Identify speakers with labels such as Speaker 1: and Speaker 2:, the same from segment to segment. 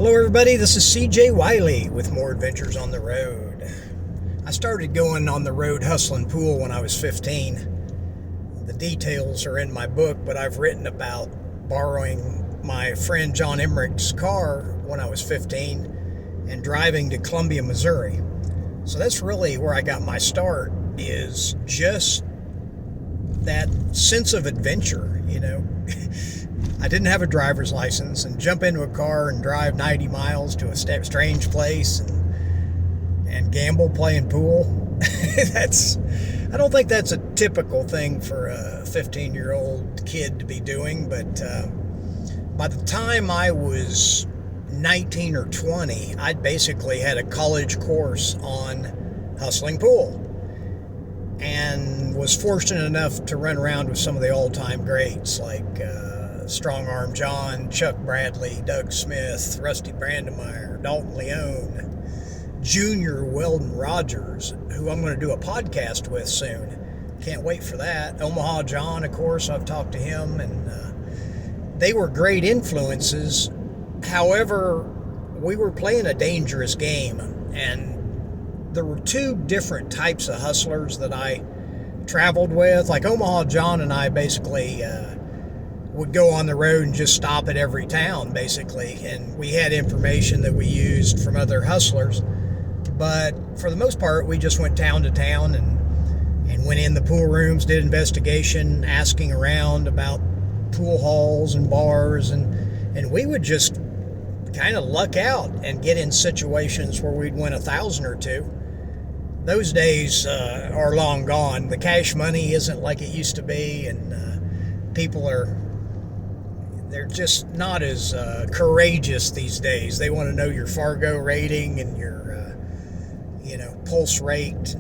Speaker 1: Hello everybody, this is CJ Wiley with more adventures on the road. I started going on the road hustling pool when I was 15. The details are in my book, but I've written about borrowing my friend John Emmerich's car when I was 15 and driving to Columbia, Missouri. So that's really where I got my start, is just that sense of adventure, you know. I didn't have a driver's license, and jump into a car and drive 90 miles to a strange place and gamble playing pool. I don't think that's a typical thing for a 15-year-old kid to be doing, but by the time I was 19 or 20, I'd basically had a college course on hustling pool and was fortunate enough to run around with some of the all-time greats like Strong Arm John, Chuck Bradley, Doug Smith, Rusty Brandemeyer, Dalton Leone, Junior Weldon Rogers, who I'm going to do a podcast with soon. Can't wait for that. Omaha John, of course, I've talked to him, and they were great influences. However, we were playing a dangerous game, and there were two different types of hustlers that I traveled with. Like Omaha John and I basically would go on the road and just stop at every town, basically. And we had information that we used from other hustlers. But for the most part, we just went town to town and went in the pool rooms, did investigation, asking around about pool halls and bars. And we would just kind of luck out and get in situations where we'd win $1,000 or $2,000. Those days are long gone. The cash money isn't like it used to be, and people they're just not as courageous these days. They want to know your Fargo rating and your, pulse rate.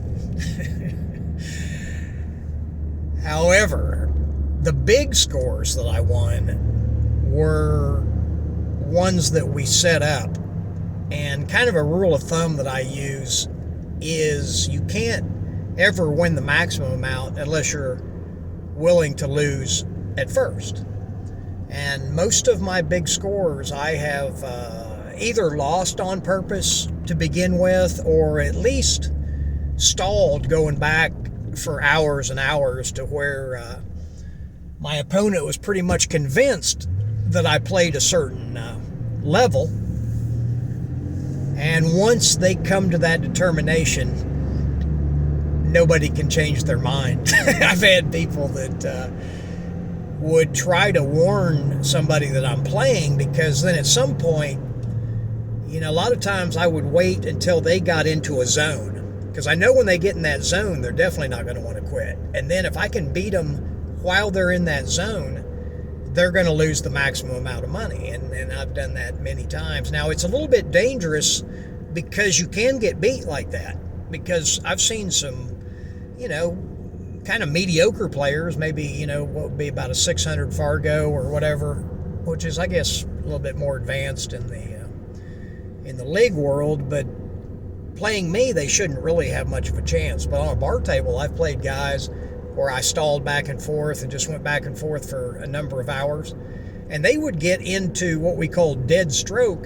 Speaker 1: However, the big scores that I won were ones that we set up. And kind of a rule of thumb that I use is you can't ever win the maximum amount unless you're willing to lose at first. And most of my big scores I have either lost on purpose to begin with, or at least stalled going back for hours and hours to where my opponent was pretty much convinced that I played a certain level. And once they come to that determination, nobody can change their mind. I've had people that would try to warn somebody that I'm playing, because then at some point, a lot of times I would wait until they got into a zone, because I know when they get in that zone, they're definitely not going to want to quit. And then if I can beat them while they're in that zone, they're going to lose the maximum amount of money. And I've done that many times. Now, it's a little bit dangerous because you can get beat like that, because I've seen some, kind of mediocre players, maybe, what would be about a 600 Fargo or whatever, which is, I guess, a little bit more advanced in the league world, but playing me, they shouldn't really have much of a chance. But on a bar table, I've played guys where I stalled back and forth and just went back and forth for a number of hours, and they would get into what we call dead stroke,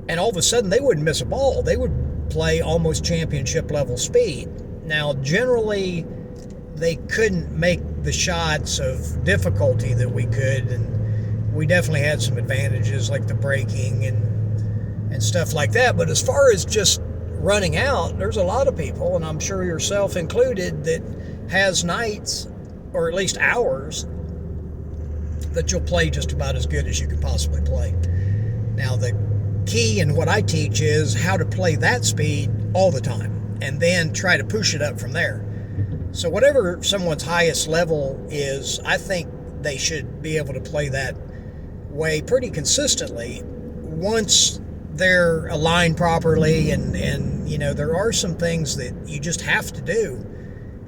Speaker 1: and all of a sudden they wouldn't miss a ball. They would play almost championship level speed. Now, generally, they couldn't make the shots of difficulty that we could, and we definitely had some advantages like the braking and stuff like that. But as far as just running out, there's a lot of people, and I'm sure yourself included, that has nights, or at least hours, that you'll play just about as good as you can possibly play. Now, the key in what I teach is how to play that speed all the time, and then try to push it up from there. So whatever someone's highest level is, I think they should be able to play that way pretty consistently once they're aligned properly, and there are some things that you just have to do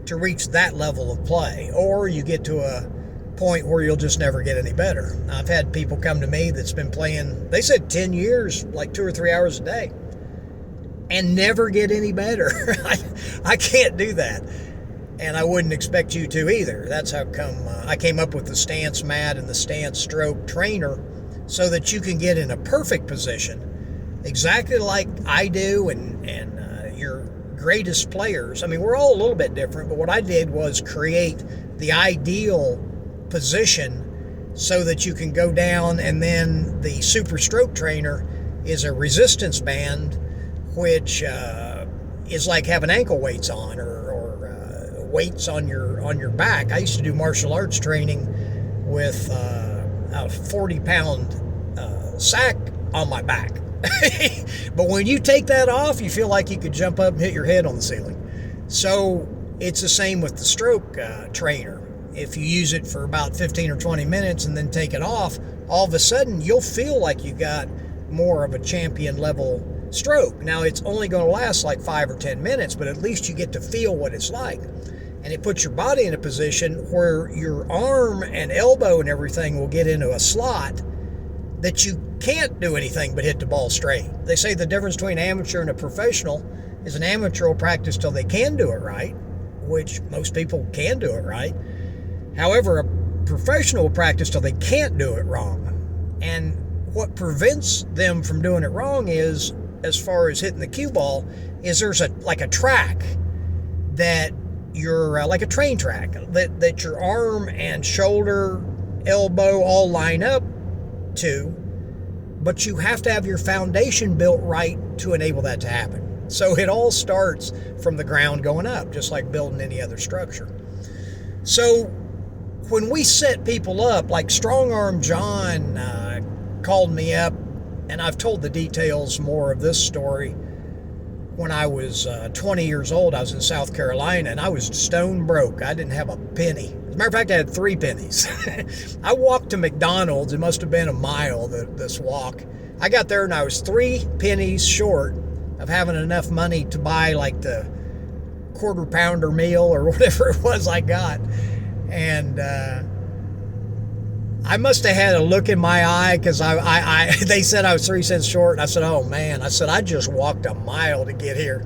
Speaker 1: to reach that level of play, or you get to a point where you'll just never get any better. I've had people come to me that's been playing, they said 10 years, like 2 or 3 hours a day, and never get any better. I can't do that. And I wouldn't expect you to either. That's how come I came up with the stance mat and the stance stroke trainer, so that you can get in a perfect position exactly like I do, and your greatest players. I mean, we're all a little bit different, but what I did was create the ideal position so that you can go down, and then the super stroke trainer is a resistance band, which is like having ankle weights on, or weights on your back. I used to do martial arts training with a 40-pound sack on my back. But when you take that off, you feel like you could jump up and hit your head on the ceiling. So it's the same with the stroke trainer. If you use it for about 15 or 20 minutes and then take it off, all of a sudden you'll feel like you got more of a champion level stroke. Now it's only going to last like 5 or 10 minutes, but at least you get to feel what it's like. And it puts your body in a position where your arm and elbow and everything will get into a slot that you can't do anything but hit the ball straight. They say the difference between an amateur and a professional is an amateur will practice till they can do it right, which most people can do it right. However, a professional will practice till they can't do it wrong. And what prevents them from doing it wrong is, as far as hitting the cue ball, is there's like a track that you're like a train track that your arm and shoulder, elbow all line up to, but you have to have your foundation built right to enable that to happen. So it all starts from the ground going up, just like building any other structure. So when we set people up, like Strong Arm John called me up, and I've told the details more of this story. When I was 20 years old, I was in South Carolina, and I was stone broke. I didn't have a penny. As a matter of fact, I had 3 pennies. I walked to McDonald's. It must have been a mile, this walk. I got there, and I was 3 pennies short of having enough money to buy like the quarter-pounder meal or whatever it was I got. And I must have had a look in my eye, because they said I was 3 cents short. And I said, oh, man. I said, I just walked a mile to get here.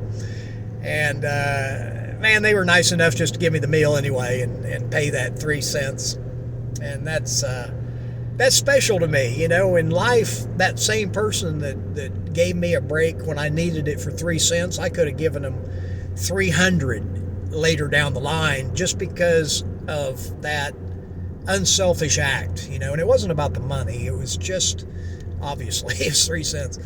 Speaker 1: And, man, they were nice enough just to give me the meal anyway and pay that 3 cents. And that's special to me. You know, in life, that same person that gave me a break when I needed it for 3 cents, I could have given them 300 later down the line just because of that unselfish act, you know. And it wasn't about the money. It was just, obviously, it's 3 cents.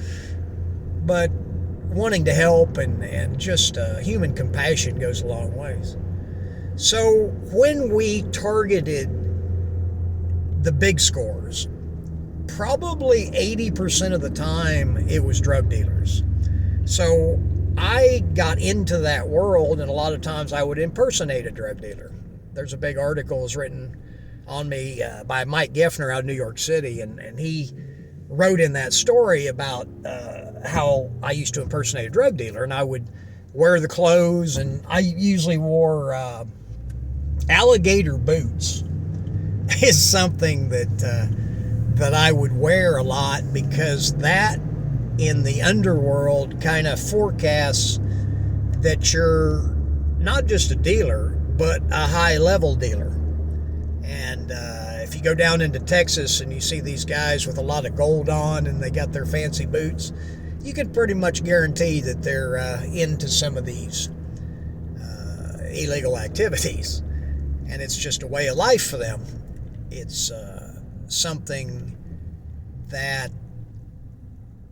Speaker 1: But wanting to help and just human compassion goes a long ways. So when we targeted the big scores, probably 80% of the time it was drug dealers. So I got into that world, and a lot of times I would impersonate a drug dealer. There's a big article was written on me by Mike Geffner out of New York City, and he wrote in that story about how I used to impersonate a drug dealer, and I would wear the clothes, and I usually wore alligator boots is something that I would wear a lot, because that in the underworld kind of forecasts that you're not just a dealer, but a high-level dealer. And if you go down into Texas and you see these guys with a lot of gold on and they got their fancy boots, you can pretty much guarantee that they're into some of these illegal activities. And it's just a way of life for them. It's something that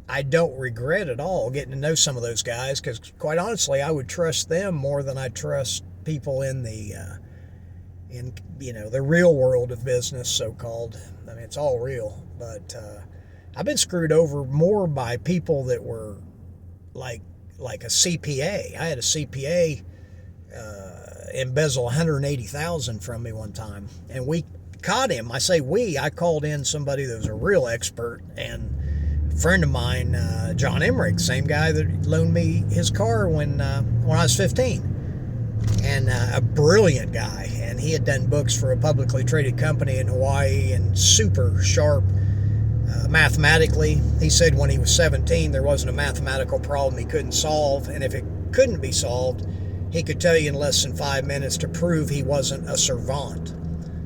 Speaker 1: I don't regret at all, getting to know some of those guys, because quite honestly, I would trust them more than I trust people in the the real world of business, so-called. I mean, it's all real, but I've been screwed over more by people that were like a CPA. I had a CPA embezzle $180,000 from me one time, and we caught him. I say we. I called in somebody that was a real expert, and a friend of mine, John Emmerich, same guy that loaned me his car when I was 15. And a brilliant guy, and he had done books for a publicly traded company in Hawaii, and super sharp mathematically. He said when he was 17 there wasn't a mathematical problem he couldn't solve, and if it couldn't be solved, he could tell you in less than 5 minutes to prove he wasn't a servant.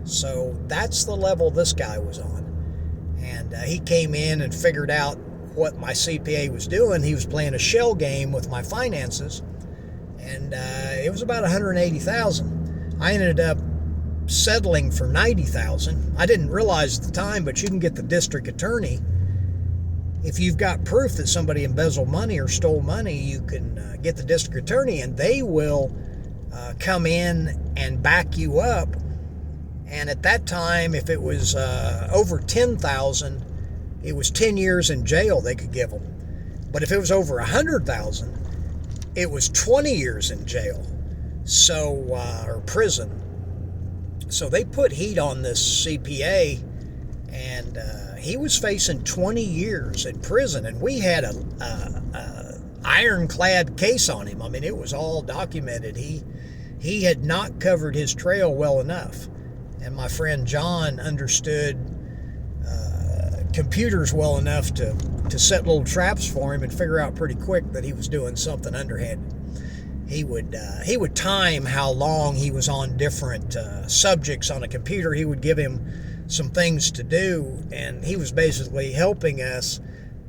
Speaker 1: So that's the level this guy was on. And he came in and figured out what my CPA was doing. He was playing a shell game with my finances, and it was about $180,000. I ended up settling for $90,000. I didn't realize at the time, but you can get the district attorney. If you've got proof that somebody embezzled money or stole money, you can get the district attorney, and they will come in and back you up. And at that time, if it was over $10,000, it was 10 years in jail they could give them. But if it was over $100,000, it was 20 years in jail, or prison. So they put heat on this CPA, and he was facing 20 years in prison, and we had a ironclad case on him. I mean, it was all documented. He had not covered his trail well enough, and my friend John understood computers well enough to set little traps for him and figure out pretty quick that he was doing something underhanded. He would time how long he was on different subjects on a computer. He would give him some things to do, and he was basically helping us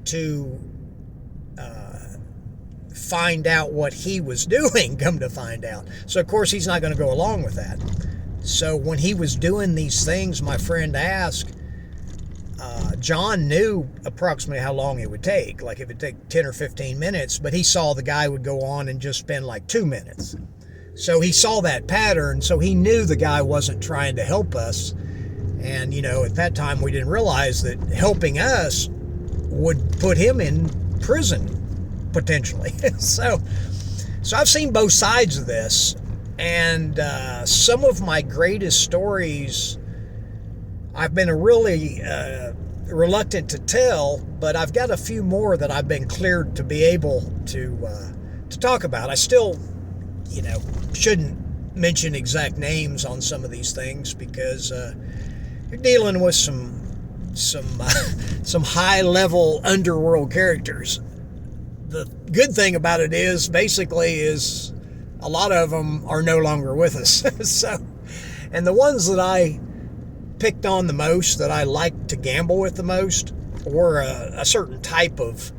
Speaker 1: to find out what he was doing, come to find out. So, of course, he's not going to go along with that. So when he was doing these things, my friend asked, John knew approximately how long it would take, like if it take 10 or 15 minutes, but he saw the guy would go on and just spend like 2 minutes. So he saw that pattern, so he knew the guy wasn't trying to help us. And, at that time we didn't realize that helping us would put him in prison, potentially. So I've seen both sides of this, and some of my greatest stories I've been really reluctant to tell, but I've got a few more that I've been cleared to be able to talk about. I still, shouldn't mention exact names on some of these things because you're dealing with some high-level underworld characters. The good thing about it is, a lot of them are no longer with us. And the ones that I picked on the most, that I liked to gamble with the most, were a certain type of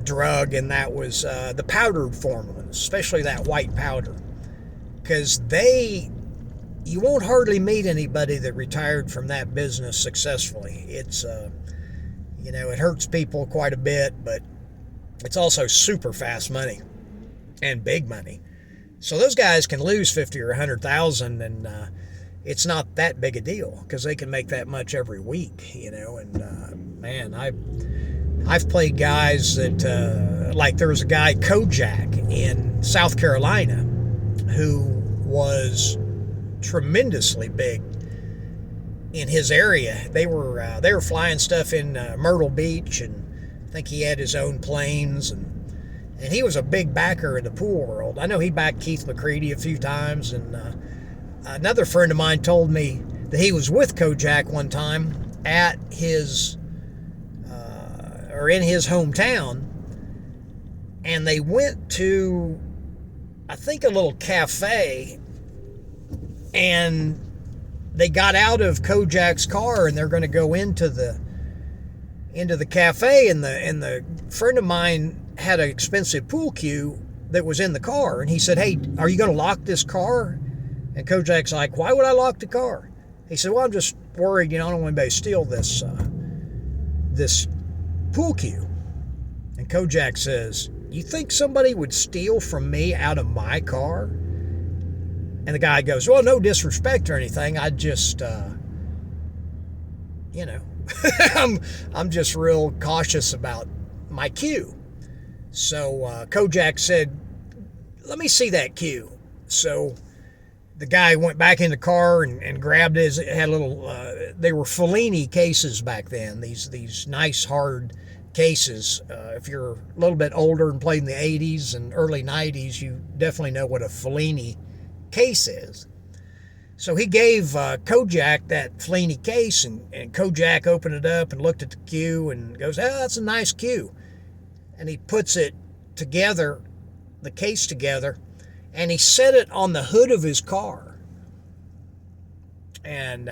Speaker 1: drug, and that was the powdered form of it, especially that white powder. Because you won't hardly meet anybody that retired from that business successfully. It's, it hurts people quite a bit, but it's also super fast money and big money. So those guys can lose 50 or 100,000, and it's not that big a deal because they can make that much every week, and man, I've played guys that, like there was a guy, Kojak, in South Carolina, who was tremendously big in his area. They were flying stuff in Myrtle Beach, and I think he had his own planes, and he was a big backer in the pool world. I know he backed Keith McCready a few times, and another friend of mine told me that he was with Kojak one time at his or in his hometown, and they went to, I think, a little cafe, and they got out of Kojak's car and they're going to go into the cafe, and the friend of mine had an expensive pool cue that was in the car, and he said, "Hey, are you going to lock this car?" And Kojak's like, "Why would I lock the car?" He said, "Well, I'm just worried, I don't want anybody to steal this pool cue." And Kojak says, "You think somebody would steal from me out of my car?" And the guy goes, "Well, no disrespect or anything. I just, I'm just real cautious about my cue." So Kojak said, "Let me see that cue." So the guy went back in the car and grabbed his, had a little, they were Fellini cases back then, these nice hard cases. If you're a little bit older and played in the 80s and early 90s, you definitely know what a Fellini case is. So he gave Kojak that Fellini case, and Kojak opened it up and looked at the cue and goes, "Oh, that's a nice cue." And he puts it together, the case together, and he set it on the hood of his car, and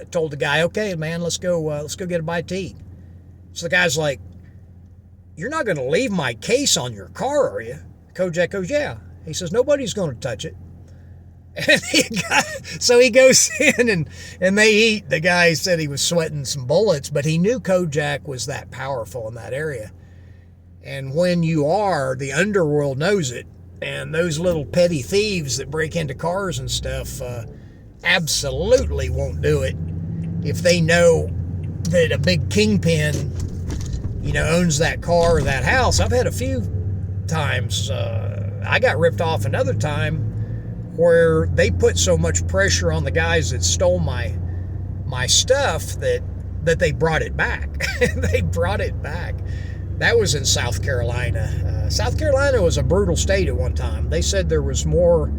Speaker 1: told the guy, "Okay, man, let's go get a bite to eat." So the guy's like, you're not going to leave my case on your car, are you? Kojak goes, yeah. He says, nobody's going to touch it. And so he goes in and they eat. The guy said he was sweating some bullets, but he knew Kojak was that powerful in that area. And when you are, the underworld knows it. And those little petty thieves that break into cars and stuff absolutely won't do it if they know that a big kingpin, owns that car or that house. I've had a few times. I got ripped off another time where they put so much pressure on the guys that stole my stuff that they brought it back. They brought it back. That was in South Carolina. South Carolina was a brutal state at one time. They said there was more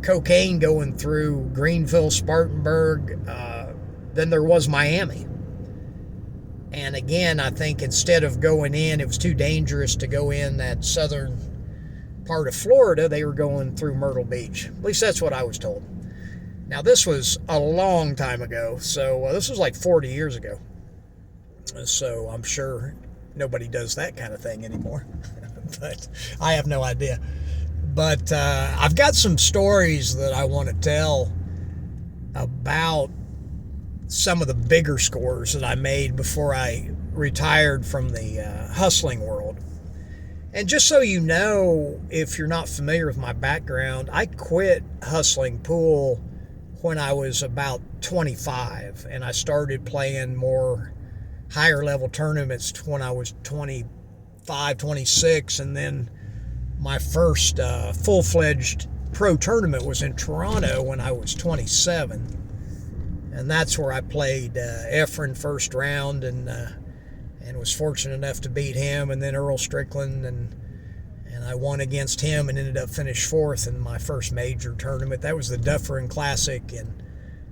Speaker 1: cocaine going through Greenville, Spartanburg, than there was Miami. And again, I think instead of going in, it was too dangerous to go in that southern part of Florida. They were going through Myrtle Beach. At least that's what I was told. Now, this was a long time ago. So this was like 40 years ago. So I'm sure nobody does that kind of thing anymore. But I have no idea. But I've got some stories that I want to tell about some of the bigger scores that I made before I retired from the hustling world. And just so you know, if you're not familiar with my background, I quit hustling pool when I was about 25, and I started playing more higher level tournaments when I was 25, 26, and then my first full-fledged pro tournament was in Toronto when I was 27. And that's where I played Efren first round and was fortunate enough to beat him, and then Earl Strickland, and I won against him and ended up finished fourth in my first major tournament. That was the Dufferin Classic in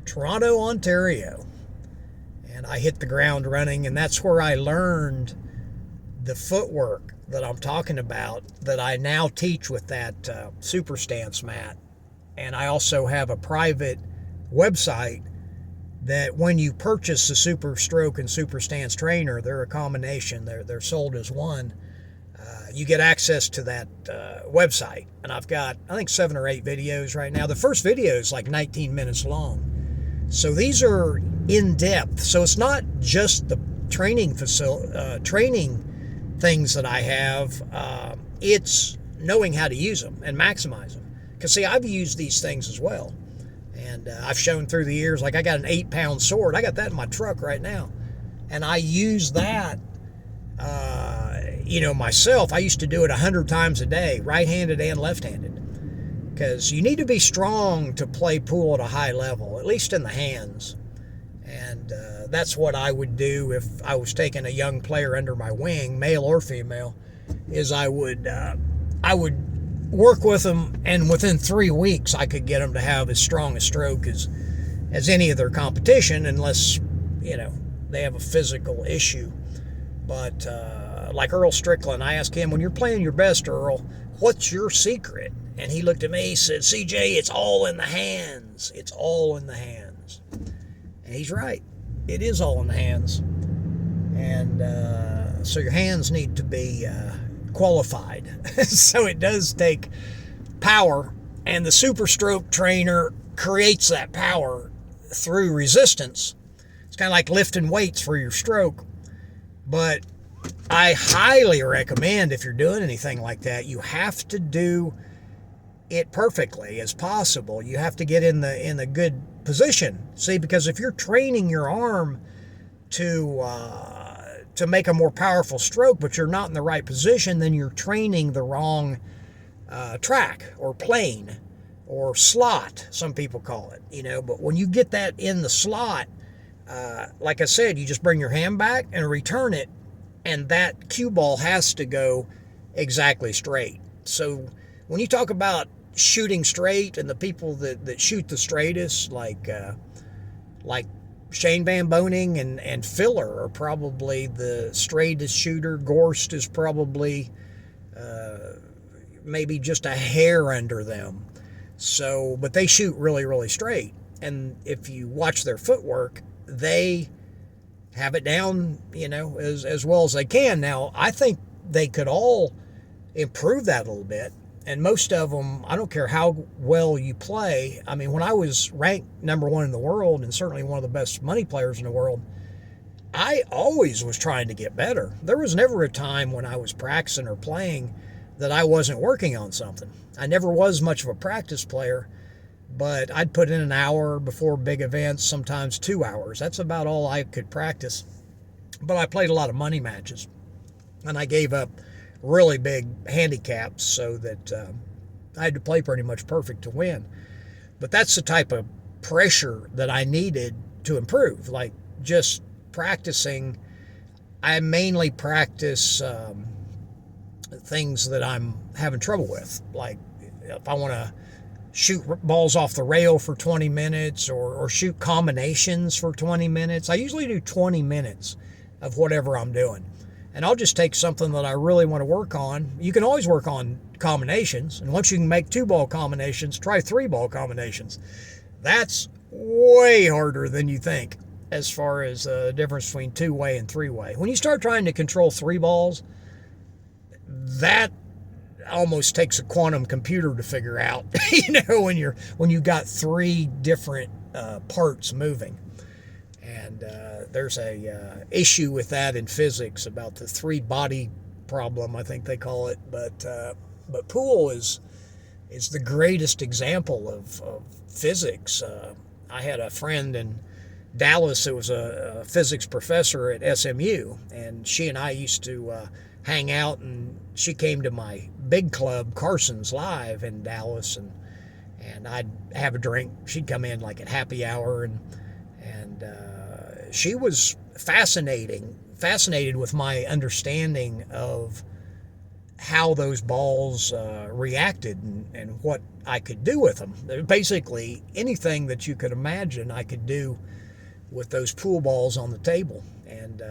Speaker 1: Toronto, Ontario. And I hit the ground running, and that's where I learned the footwork that I'm talking about that I now teach with that Super Stance mat. And I also have a private website that when you purchase the Super Stroke and Super Stance trainer, they're a combination. They're sold as one. You get access to that website. And I've got, I think, 7 or 8 videos right now. The first video is like 19 minutes long. So these are in-depth. So it's not just the training things that I have. It's knowing how to use them and maximize them. Because, see, I've used these things as well. And I've shown through the years, like I got an 8-pound sword. I got that in my truck right now. And I use that, myself. I used to do it 100 times a day, right-handed and left-handed. Because you need to be strong to play pool at a high level, at least in the hands. And that's what I would do if I was taking a young player under my wing, male or female, is I would work with them, and within 3 weeks I could get them to have as strong a stroke as any of their competition, unless they have a physical issue. But like Earl Strickland, I asked him, when you're playing your best, Earl, what's your secret? And he looked at me, he said, CJ, it's all in the hands. It's all in the hands. And he's right. It is all in the hands. And so your hands need to be qualified. So it does take power, and the Super Stroke trainer creates that power through resistance. It's kind of like lifting weights for your stroke. But I highly recommend, if you're doing anything like that, you have to do it perfectly as possible. You have to get in the good position. See, because if you're training your arm to make a more powerful stroke, but you're not in the right position, then you're training the wrong track or plane or slot, some people call it, but when you get that in the slot, like I said, you just bring your hand back and return it, and that cue ball has to go exactly straight. So when you talk about shooting straight, and the people that shoot the straightest, like Shane Van Boning and Filler are probably the straightest shooter. Gorst is probably maybe just a hair under them. So, but they shoot really, really straight. And if you watch their footwork, they have it down, as well as they can. Now, I think they could all improve that a little bit. And most of them, I don't care how well you play. I mean, when I was ranked number one in the world and certainly one of the best money players in the world, I always was trying to get better. There was never a time when I was practicing or playing that I wasn't working on something. I never was much of a practice player, but I'd put in an hour before big events, sometimes 2 hours. That's about all I could practice. But I played a lot of money matches, and I gave up really big handicaps so that I had to play pretty much perfect to win. But that's the type of pressure that I needed to improve. Like just practicing, I mainly practice things that I'm having trouble with. Like if I want to shoot balls off the rail for 20 minutes or shoot combinations for 20 minutes, I usually do 20 minutes of whatever I'm doing. And I'll just take something that I really want to work on. You can always work on combinations. And once you can make 2-ball combinations, try 3-ball combinations. That's way harder than you think as far as the difference between 2-way and 3-way. When you start trying to control 3 balls, that almost takes a quantum computer to figure out, when you got 3 different parts moving. And there's a issue with that in physics about the 3-body problem, I think they call it. But pool is the greatest example of physics. I had a friend in Dallas who was a physics professor at SMU, and she and I used to hang out, and she came to my big club, Carson's Live in Dallas, and I'd have a drink. She'd come in like at happy hour, and she was fascinated with my understanding of how those balls reacted and what I could do with them. Basically, anything that you could imagine I could do with those pool balls on the table. And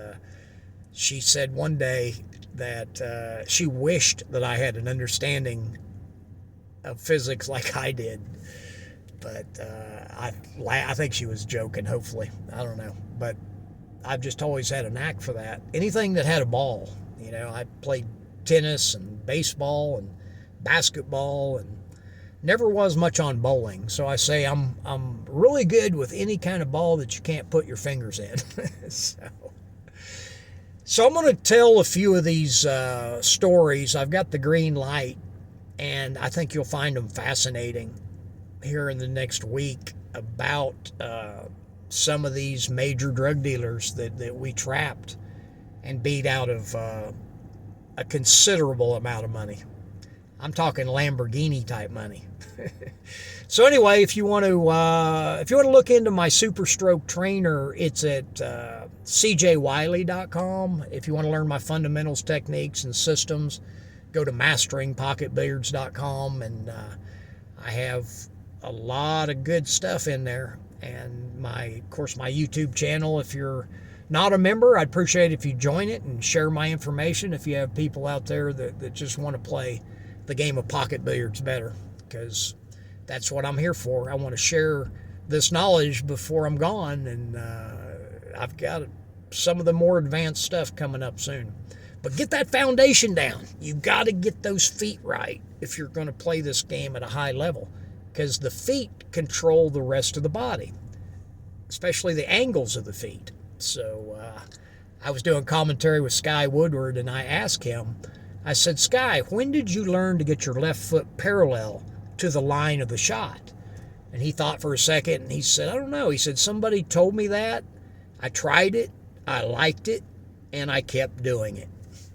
Speaker 1: she said one day that she wished that I had an understanding of physics like I did. But I think she was joking, hopefully. I don't know. But I've just always had a knack for that. Anything that had a ball. I played tennis and baseball and basketball and never was much on bowling. So I say I'm really good with any kind of ball that you can't put your fingers in. So I'm going to tell a few of these stories. I've got the green light, and I think you'll find them fascinating here in the next week about some of these major drug dealers that we trapped and beat out of a considerable amount of money. I'm talking Lamborghini type money. So anyway, if you want to look into my Super Stroke trainer, it's at cjwiley.com. If you want to learn my fundamentals, techniques, and systems, go to masteringpocketbilliards.com, and I have a lot of good stuff in there. And my YouTube channel, if you're not a member, I'd appreciate if you join it and share my information if you have people out there that just want to play the game of pocket billiards better, because that's what I'm here for. I want to share this knowledge before I'm gone, and I've got some of the more advanced stuff coming up soon. But get that foundation down. You've got to get those feet right if you're going to play this game at a high level, because the feet control the rest of the body, especially the angles of the feet. So I was doing commentary with Sky Woodward, and I asked him, I said, Sky, when did you learn to get your left foot parallel to the line of the shot? And he thought for a second, and he said, I don't know. He said, somebody told me that. I tried it, I liked it, and I kept doing it.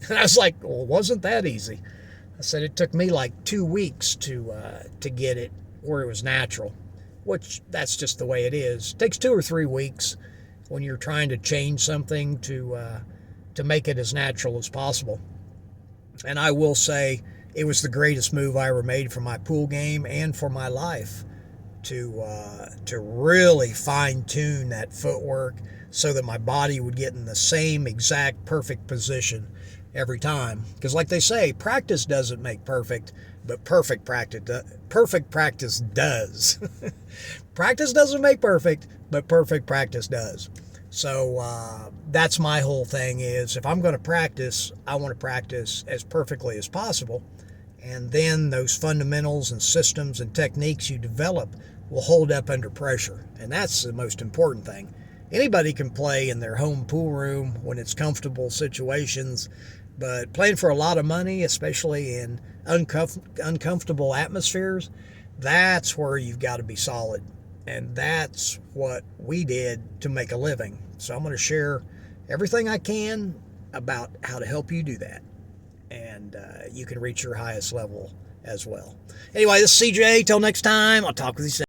Speaker 1: And I was like, well, it wasn't that easy. I said, it took me like 2 weeks to get it where it was natural, which that's just the way it is. It takes 2 or 3 weeks when you're trying to change something to make it as natural as possible. And I will say it was the greatest move I ever made for my pool game and for my life, to really fine-tune that footwork so that my body would get in the same exact perfect position every time. Because like they say, practice doesn't make perfect, but perfect practice does. Practice doesn't make perfect, but perfect practice does. So that's my whole thing is if I'm going to practice, I want to practice as perfectly as possible. And then those fundamentals and systems and techniques you develop will hold up under pressure. And that's the most important thing. Anybody can play in their home pool room when it's comfortable situations, but playing for a lot of money, especially in uncomfortable atmospheres, that's where you've got to be solid. And that's what we did to make a living. So I'm going to share everything I can about how to help you do that. And you can reach your highest level as well. Anyway, this is CJ. Till next time, I'll talk with you soon.